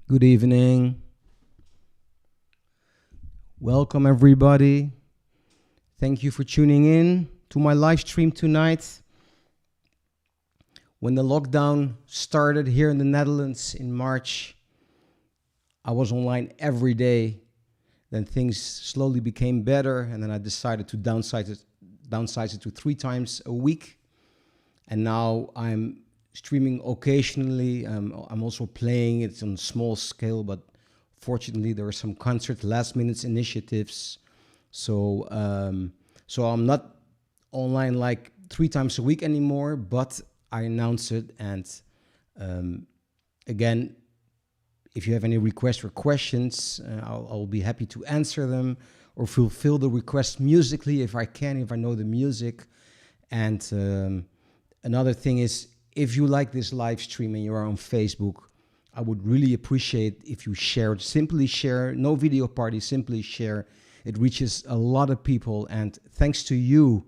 Good evening. Welcome, everybody. Thank you for tuning in to my live stream tonight. When the lockdown started here in the Netherlands in March, I was online every day. Then things slowly became better, and then I decided to downsize it to 3 times a week. And now I'm streaming occasionally. I'm also playing it on a small scale, but fortunately there are some concert last-minute initiatives. So I'm not online like 3 times a week anymore, but I announce it. And again, if you have any requests or questions, I'll be happy to answer them or fulfill the request musically if I can, if I know the music. And another thing is, if you like this live stream and you're on Facebook, I would really appreciate if you share. Simply share, no video party, simply share. It reaches a lot of people, and thanks to you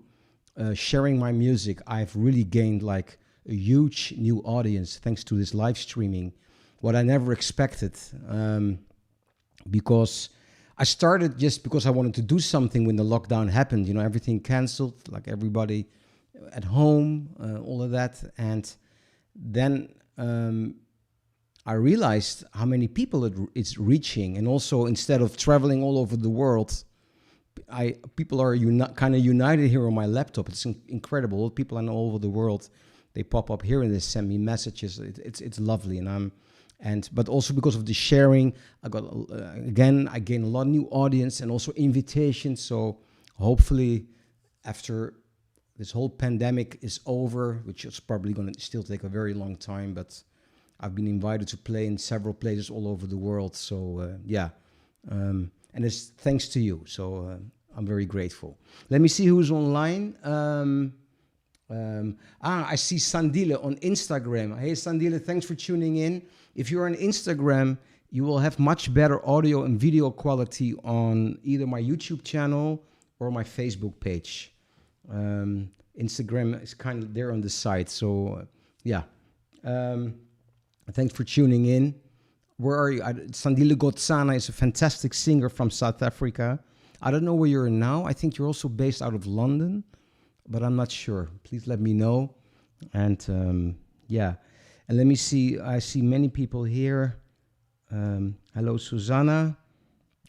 sharing my music, I've really gained like a huge new audience thanks to this live streaming, what I never expected, because I started just because I wanted to do something when the lockdown happened. You know, everything canceled, like everybody at home, all of that. And then I realized how many people it's reaching. And also, instead of traveling all over the world, people are kind of united here on my laptop. It's incredible. All the people I know all over the world, they pop up here and they send me messages. It's lovely. But also because of the sharing, I gain a lot of new audience and also invitations. So hopefully after this whole pandemic is over, which is probably going to still take a very long time, but I've been invited to play in several places all over the world. So and it's thanks to you. So I'm very grateful. Let me see who's online. I see Sandile on Instagram. Hey, Sandile, thanks for tuning in. If you're on Instagram, you will have much better audio and video quality on either my YouTube channel or my Facebook page. Instagram is kind of there on the side. So, thanks for tuning in. Where are you? Sandile Gotsana is a fantastic singer from South Africa. I don't know where you're now. I think you're also based out of London, but I'm not sure. Please let me know. And and let me see. I see many people here. Hello, Susanna.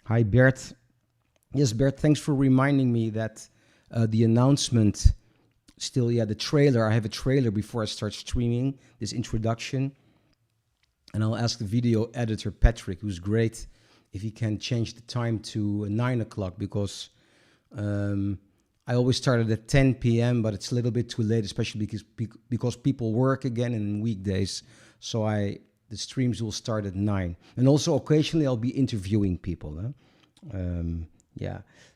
Hi, Bert. Yes, Bert, thanks for reminding me that the announcement, the trailer. I have a trailer before I start streaming this introduction. And I'll ask the video editor, Patrick, who's great, if he can change the time to 9 o'clock, because I always started at 10 p.m., but it's a little bit too late, especially because people work again in weekdays. So the streams will start at 9. And also occasionally I'll be interviewing people.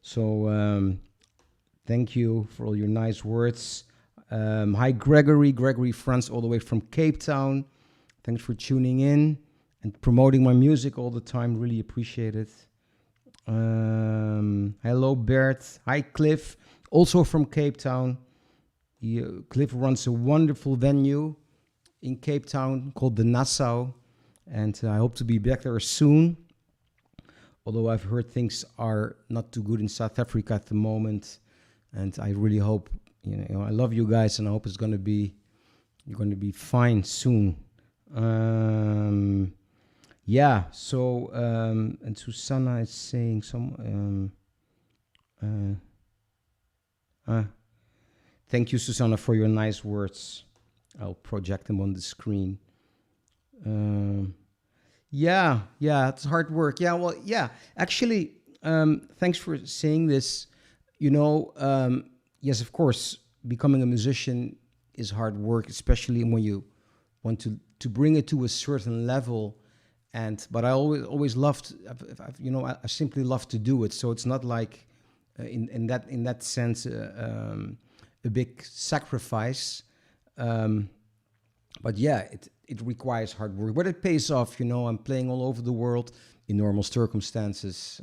So thank you for all your nice words. Hi, Gregory Franz, all the way from Cape Town. Thanks for tuning in and promoting my music all the time. Really appreciate it. Hello, Bert. Hi, Cliff. Also from Cape Town. Cliff runs a wonderful venue in Cape Town called the Nassau. And I hope to be back there soon. Although I've heard things are not too good in South Africa at the moment. And I really hope, I love you guys, and I hope you're going to be fine soon. And Susanna is saying thank you, Susanna, for your nice words. I'll project them on the screen. It's hard work. Actually, thanks for saying this. Yes, of course, becoming a musician is hard work, especially when you want to bring it to a certain level. But I always loved, I simply love to do it. So it's not like in that sense a big sacrifice. But it requires hard work, but it pays off. I'm playing all over the world in normal circumstances.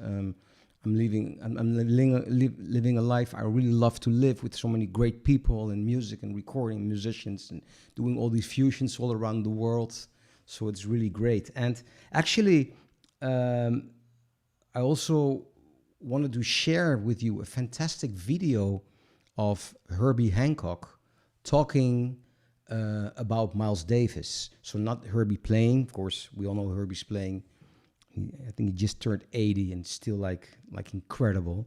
I'm living a life I really love to live, with so many great people and music and recording musicians and doing all these fusions all around the world. So it's really great. And actually, I also wanted to share with you a fantastic video of Herbie Hancock talking about Miles Davis. So not Herbie playing, of course, we all know Herbie's playing. I think he just turned 80 and still like incredible.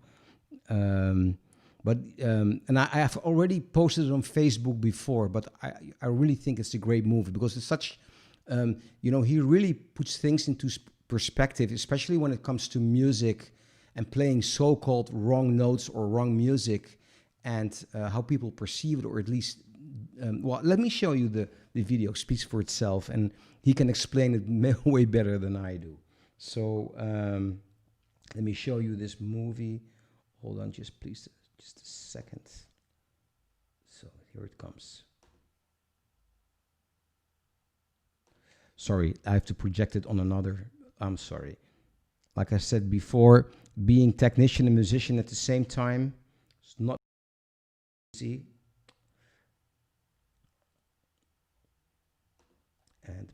And I have already posted it on Facebook before, but I really think it's a great movie because it's such, he really puts things into perspective, especially when it comes to music and playing so-called wrong notes or wrong music, and how people perceive it, or at least, well, let me show you the video. It speaks for itself, and he can explain it way better than I do. So let me show you this movie. Hold on, just please, just a second. So here it comes. Sorry, I have to project it on another. I'm sorry. Like I said before, being technician and musician at the same time, it's not easy.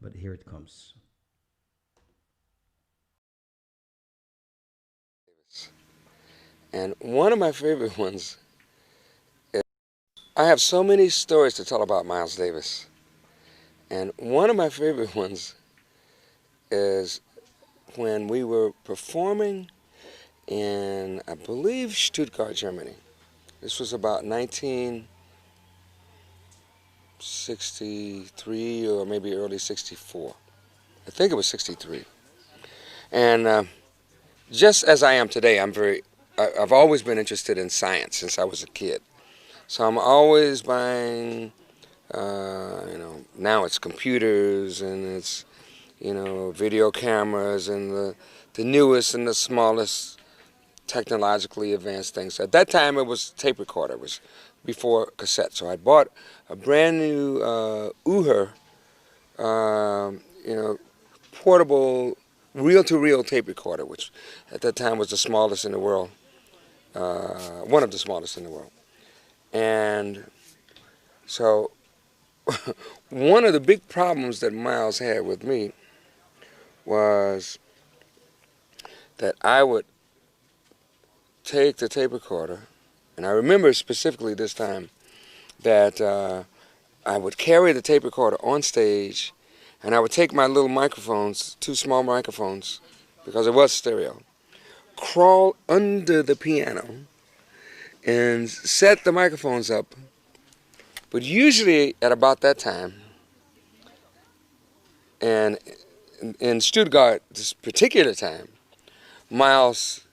But here it comes. And one of my favorite ones is, I have so many stories to tell about Miles Davis. And one of my favorite ones is when we were performing in, I believe, Stuttgart, Germany. This was about 1963 or maybe early 64. I think it was 63. And just as I am today, I've always been interested in science since I was a kid. So I'm always buying, now it's computers and it's, video cameras and the newest and the smallest technologically advanced things. At that time, it was tape recorder. It was before cassette. So I bought a brand new Uher, portable reel-to-reel tape recorder, which at that time was the smallest in the world, one of the smallest in the world. And so one of the big problems that Miles had with me was that I would take the tape recorder, and I remember specifically this time that I would carry the tape recorder on stage, and I would take my little microphones, 2 small microphones, because it was stereo, crawl under the piano and set the microphones up. But usually at about that time, and in Stuttgart this particular time, Miles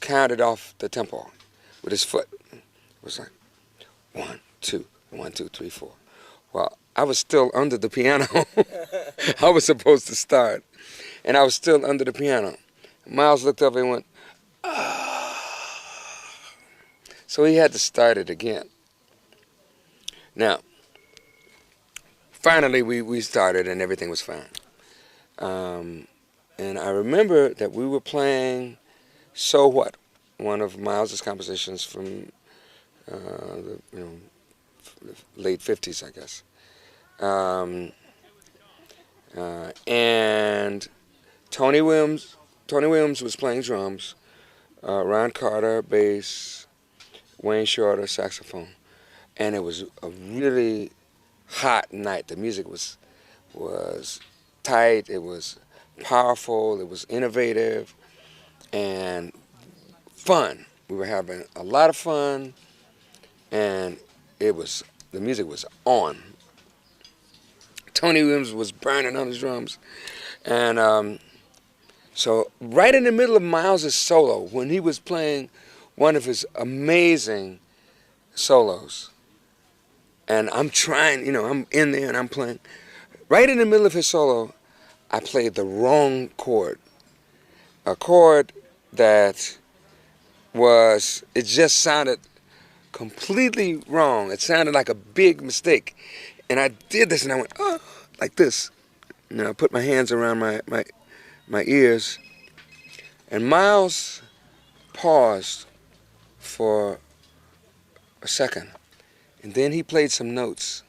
counted off the tempo with his foot. It was like 1, 2, 1, 2, 3, 4. Well, I was still under the piano. I was supposed to start, and I was still under the piano. Miles looked up and went, ah. So he had to start it again. Now, finally we started and everything was fine. And I remember that we were playing So What, one of Miles's compositions from the late 50s, I guess. And Tony Williams was playing drums, Ron Carter bass, Wayne Shorter saxophone, and it was a really hot night. The music was tight, it was powerful, it was innovative, and fun. We were having a lot of fun, and the music was on. Tony Williams was burning on his drums, and so right in the middle of Miles's solo, when he was playing one of his amazing solos, and I'm trying, I'm in there and I'm playing. Right in the middle of his solo, I played the wrong chord. A chord that it just sounded completely wrong. It sounded like a big mistake. And I did this and I went, oh, like this. And I put my hands around my ears. And Miles paused for a second. And then he played some notes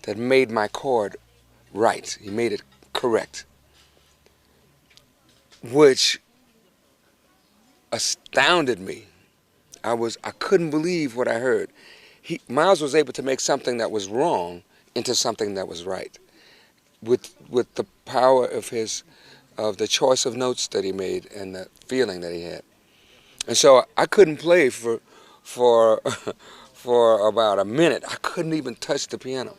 that made my chord right. He made it correct, which astounded me. I couldn't believe what I heard. Miles was able to make something that was wrong into something that was right, with the power of the choice of notes that he made and the feeling that he had. And so I couldn't play for for about a minute. I couldn't even touch the piano,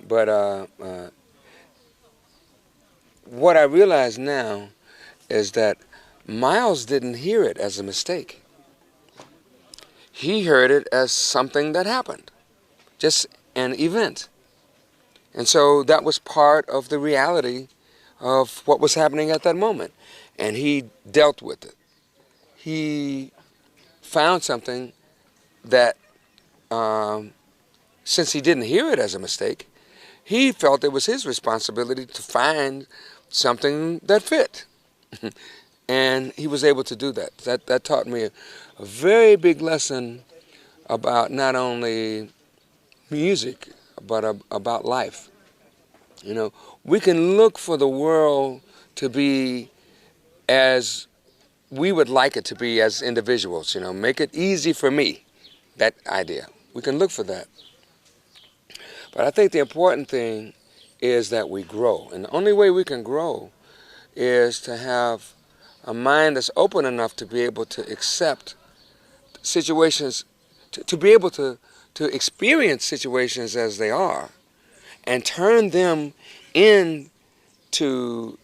But what I realize now is that Miles didn't hear it as a mistake. He heard it as something that happened, just an event. And so that was part of the reality of what was happening at that moment. And he dealt with it. He found something that, since he didn't hear it as a mistake, he felt it was his responsibility to find something that fit. And he was able to do that. That taught me a very big lesson about not only music, but about life. We can look for the world to be as we would like it to be as individuals, make it easy for me, that idea. We can look for that. But I think the important thing is that we grow. And the only way we can grow is to have a mind that's open enough to be able to accept situations, to be able to experience situations as they are and turn them into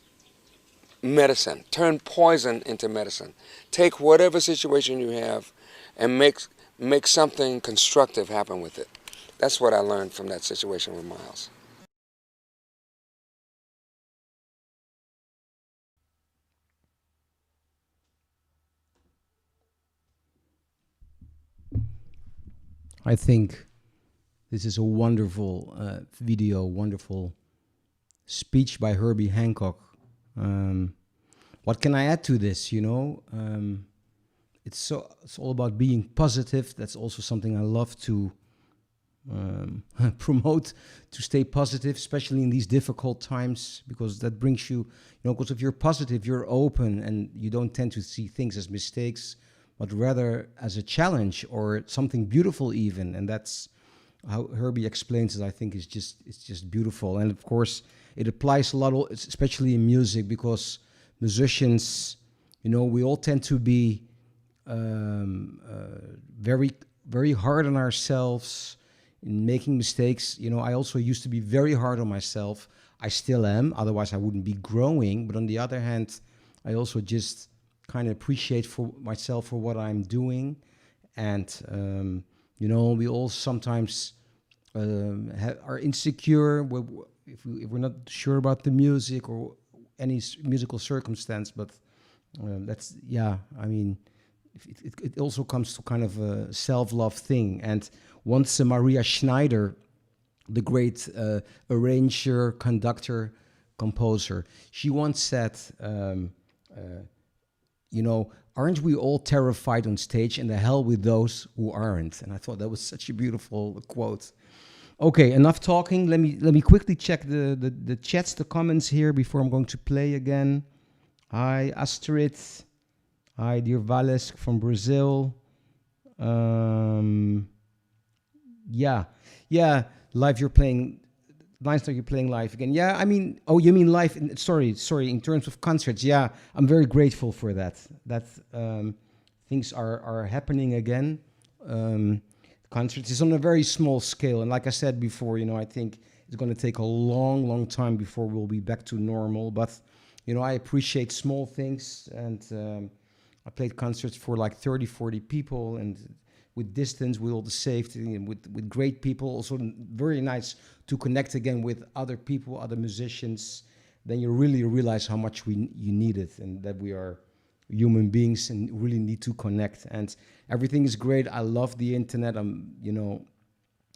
medicine, turn poison into medicine. Take whatever situation you have and make something constructive happen with it. That's what I learned from that situation with Miles. I think this is a wonderful video, wonderful speech by Herbie Hancock. What can I add to this? It's all about being positive. That's also something I love to promote, to stay positive, especially in these difficult times, because that brings you, because if you're positive, you're open and you don't tend to see things as mistakes, but rather as a challenge or something beautiful even. And that's how Herbie explains it. I think it's just beautiful. And of course, it applies a lot, especially in music, because musicians, we all tend to be very, very hard on ourselves in making mistakes. I also used to be very hard on myself. I still am, otherwise I wouldn't be growing. But on the other hand, I also just kind of appreciate for myself for what I'm doing. And, we all sometimes are insecure if we're not sure about the music or any musical circumstance. But that's, it also comes to kind of a self-love thing. And once Maria Schneider, the great arranger, conductor, composer, she once said, aren't we all terrified on stage, and the hell with those who aren't? And I thought that was such a beautiful quote. Okay, enough talking. Let me quickly check the chats, the comments here before I'm going to play again. Hi, Astrid. Hi, dear Valesk from Brazil. Yeah, live you're playing. Nice that you're playing live again. Yeah, you mean live? Sorry. In terms of concerts, yeah, I'm very grateful for that. That things are happening again. Concerts is on a very small scale, and like I said before, I think it's going to take a long, long time before we'll be back to normal. But I appreciate small things, and I played concerts for like 30, 40 people, and with distance, with all the safety, and with great people. Also very nice to connect again with other people, other musicians. Then you really realize how much you need it, and that we are human beings and really need to connect. And everything is great. I love the internet. And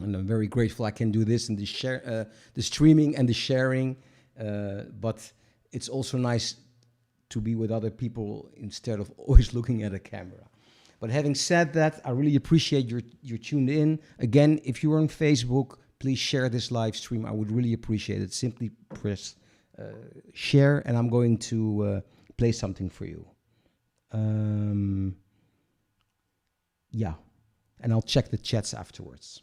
I'm very grateful I can do this and the streaming and the sharing. But it's also nice to be with other people instead of always looking at a camera. But having said that, I really appreciate you're tuned in. Again, if you're on Facebook, please share this live stream. I would really appreciate it. Simply press share, and I'm going to play something for you. Yeah, and I'll check the chats afterwards.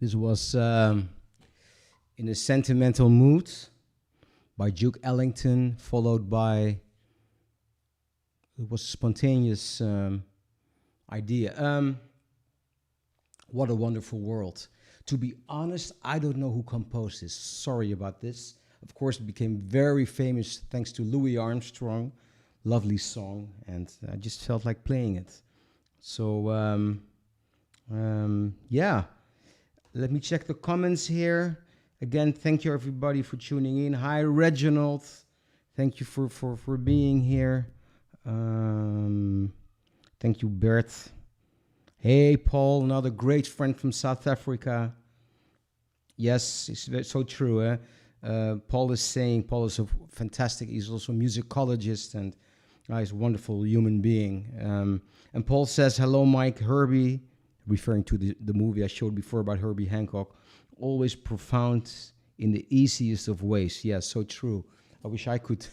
This was In a Sentimental Mood by Duke Ellington, followed by, it was a spontaneous idea. What a Wonderful World. To be honest, I don't know who composed this. Sorry about this. Of course, it became very famous thanks to Louis Armstrong. Lovely song, and I just felt like playing it. So, yeah. Let me check the comments here. Again, thank you everybody for tuning in. Hi, Reginald. Thank you for being here. Thank you, Bert. Hey, Paul, another great friend from South Africa. Yes, it's so true. Paul is a fantastic, he's also a musicologist, and he's a wonderful human being. And Paul says, hello, Mike, Herbie, referring to the movie I showed before about Herbie Hancock. Always profound in the easiest of ways. Yeah, so true. I wish I could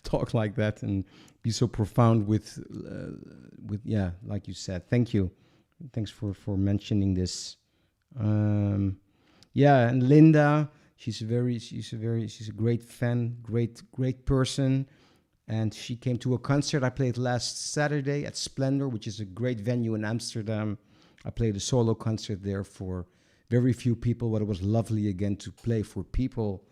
talk like that and be so profound with yeah, like you said. Thank you. Thanks for mentioning this. Yeah, and Linda, she's a great fan, great person, and she came to a concert I played last Saturday at Splendor, which is a great venue in Amsterdam. I played a solo concert there for very few people, but it was lovely again to play for people.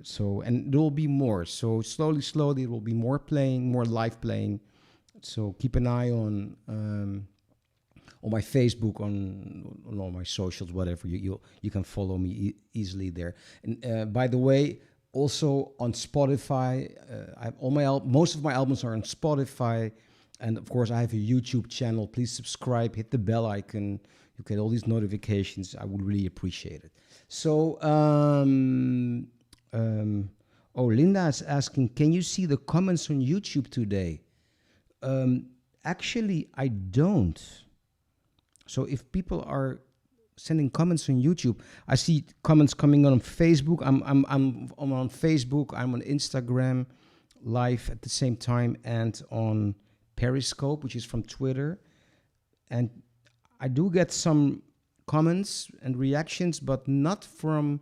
So, and there will be more. So slowly, there will be more playing, more live playing. So keep an eye on my Facebook, on all my socials, whatever. You can follow me easily there. And by the way, also on Spotify, most of my albums are on Spotify, and of course I have a YouTube channel. Please subscribe, hit the bell icon. You get all these notifications. I would really appreciate it. So, Linda is asking, can you see the comments on YouTube today? Actually, I don't. So if people are sending comments on YouTube, I see comments coming on Facebook. I'm on Facebook. I'm on Instagram live at the same time, and on Periscope, which is from Twitter. And I do get some comments and reactions, but not from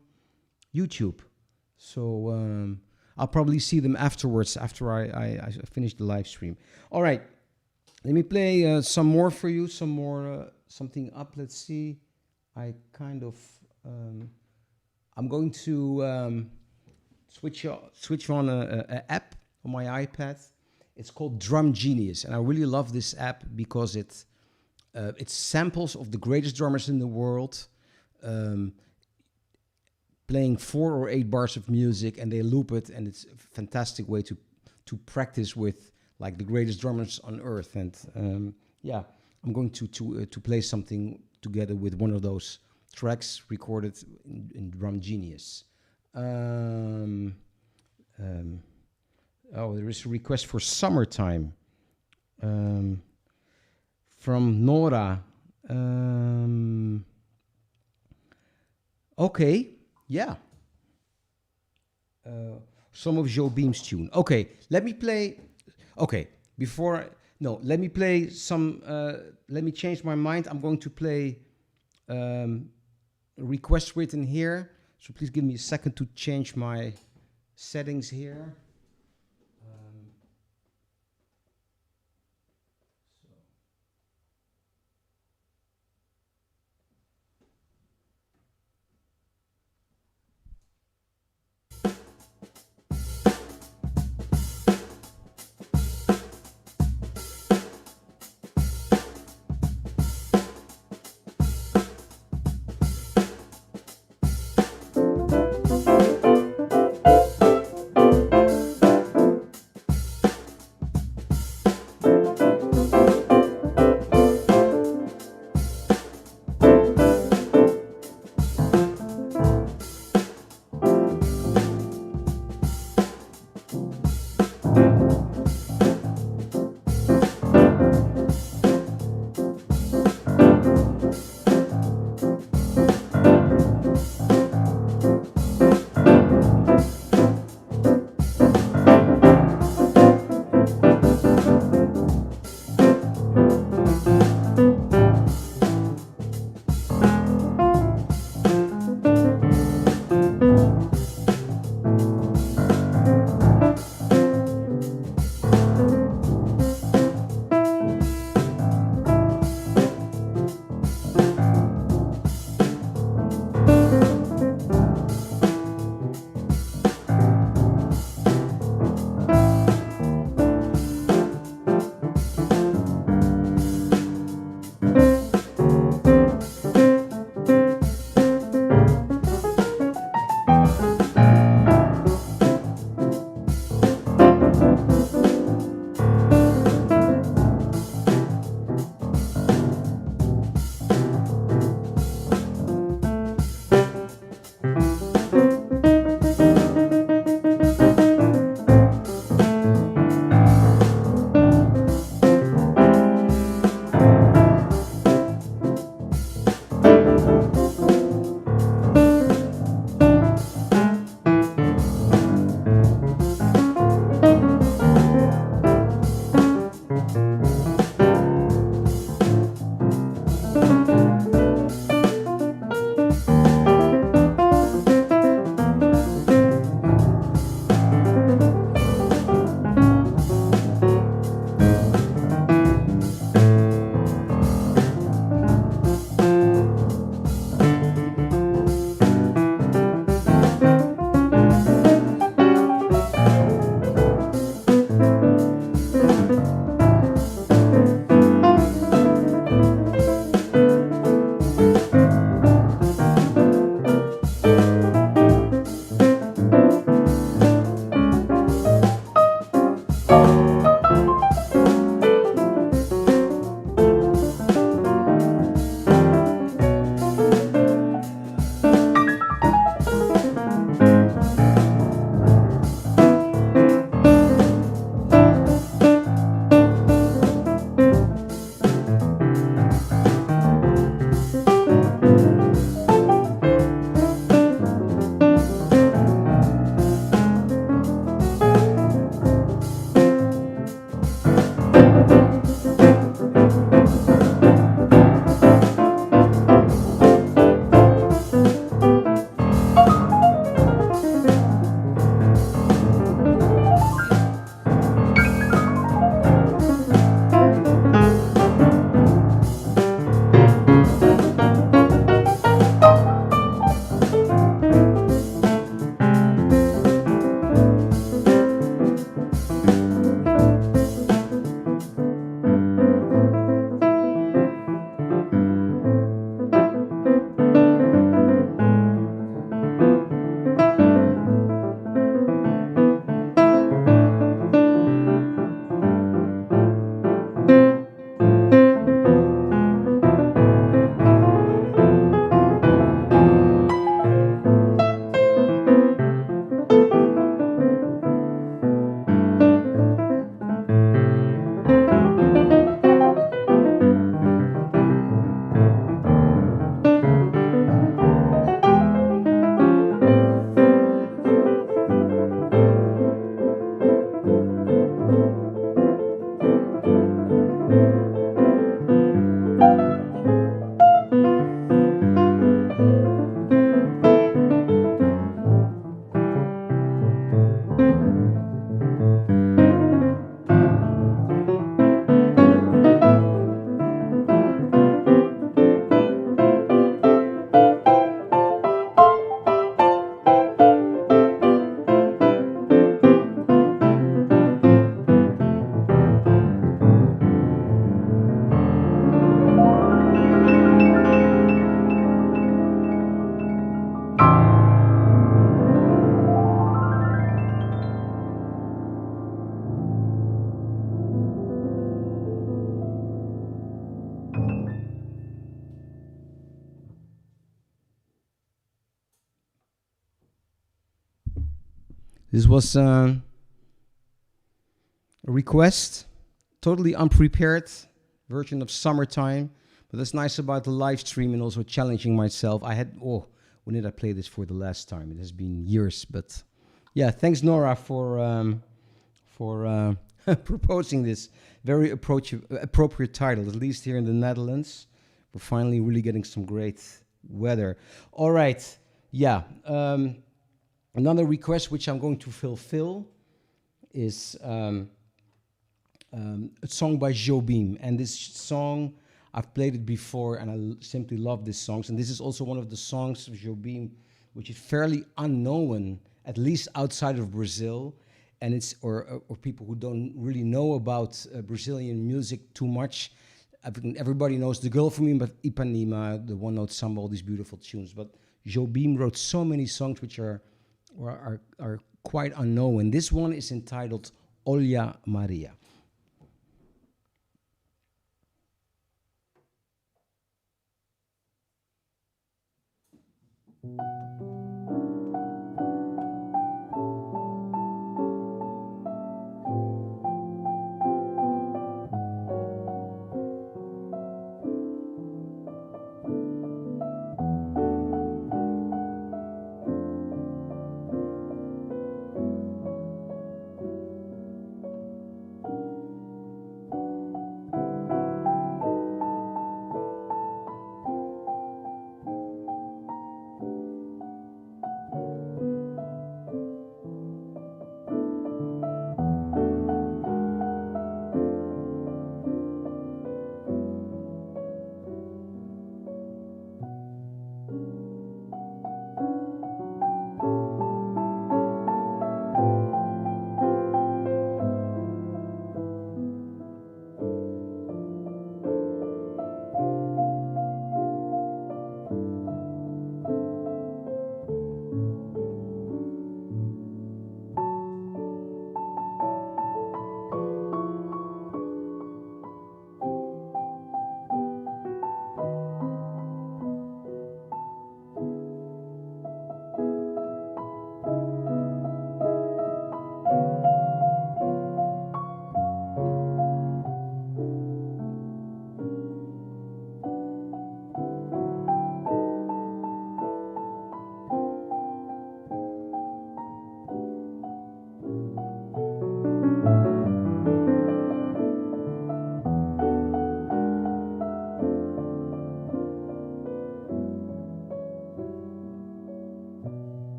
YouTube. So I'll probably see them afterwards, after I finish the live stream. All right, let me play some more for you, something up. Let's see. I'm going to switch on a app on my iPad. It's called Drum Genius, and I really love this app because it's samples of the greatest drummers in the world, playing 4 or 8 bars of music, and they loop it, and it's a fantastic way to practice with like the greatest drummers on earth. And yeah, I'm going to play something together with one of those tracks recorded in Drum Genius. There is a request for Summertime. From Nora. Okay, yeah. Some of Joe Beam's tune. Okay, let me play. Okay, let me play some. Let me change my mind. I'm going to play request written here. So please give me a second to change my settings here. This was a request, totally unprepared version of Summertime. But that's nice about the live stream and also challenging myself. When did I play this for the last time? It has been years, but yeah, thanks Nora for proposing this very appropriate title, at least here in the Netherlands. We're finally really getting some great weather. All right, yeah. Another request which I'm going to fulfill is a song by Jobim. And this song, I've played it before and I simply love this song. And this is also one of the songs of Jobim which is fairly unknown, at least outside of Brazil. And it's or people who don't really know about Brazilian music too much. I think everybody knows The Girl from Ipanema, the One Note Samba, all these beautiful tunes. But Jobim wrote so many songs which are quite unknown. This one is entitled Olha Maria.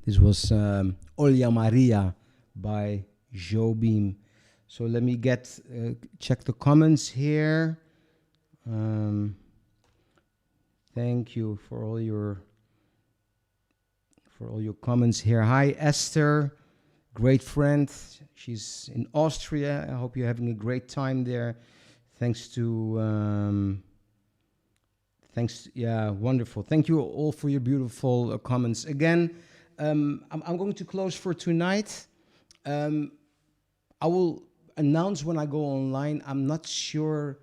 This was Olha Maria by Jobim. So let me check the comments here. Thank you for all your comments here. Hi Esther, great friend. She's in Austria. I hope you're having a great time there. Yeah, wonderful. Thank you all for your beautiful comments. Again, I'm going to close for tonight. I will announce when I go online. I'm not sure.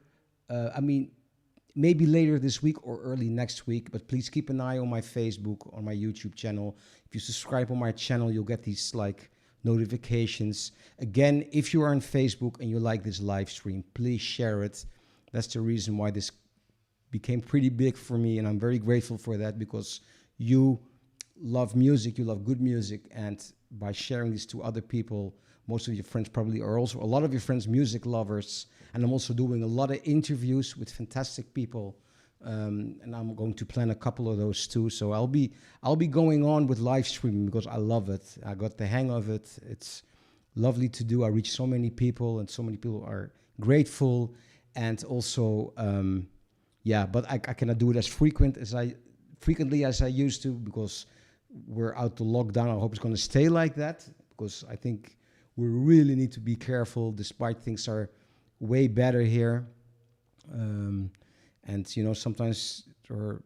Maybe later this week or early next week. But please keep an eye on my Facebook, on my YouTube channel. If you subscribe on my channel, you'll get these notifications. Again, if you are on Facebook and you like this live stream, please share it. That's the reason why this became pretty big for me, and I'm very grateful for that, because you love music, you love good music, and by sharing this to other people, most of your friends probably are also, a lot of your friends, music lovers, and I'm also doing a lot of interviews with fantastic people, and I'm going to plan a couple of those too. So I'll be going on with live streaming because I love it. I got the hang of it. It's lovely to do. I reach so many people, and so many people are grateful, and also but I cannot do it as frequent as I frequently as I used to, because we're out to lockdown. I hope it's going to stay like that, because I think we really need to be careful, despite things are way better here. And sometimes, or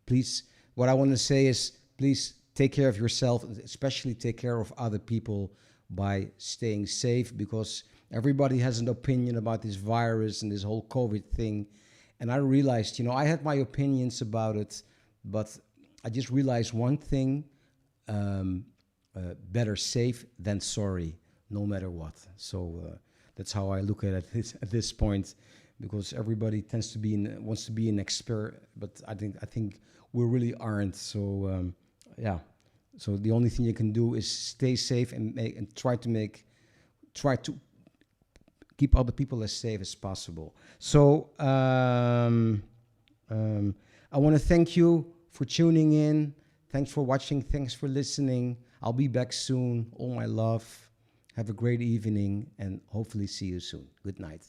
please, what I want to say is, please take care of yourself, especially take care of other people by staying safe, because everybody has an opinion about this virus and this whole COVID thing. And I realized, I had my opinions about it, but I just realized one thing: better safe than sorry, no matter what. So that's how I look at it at this point, because everybody tends to wants to be an expert, but I think we really aren't. So yeah. So the only thing you can do is stay safe and try to keep other people as safe as possible. So I want to thank you for tuning in. Thanks for watching. Thanks for listening. I'll be back soon. All my love. Have a great evening, and hopefully see you soon. Good night.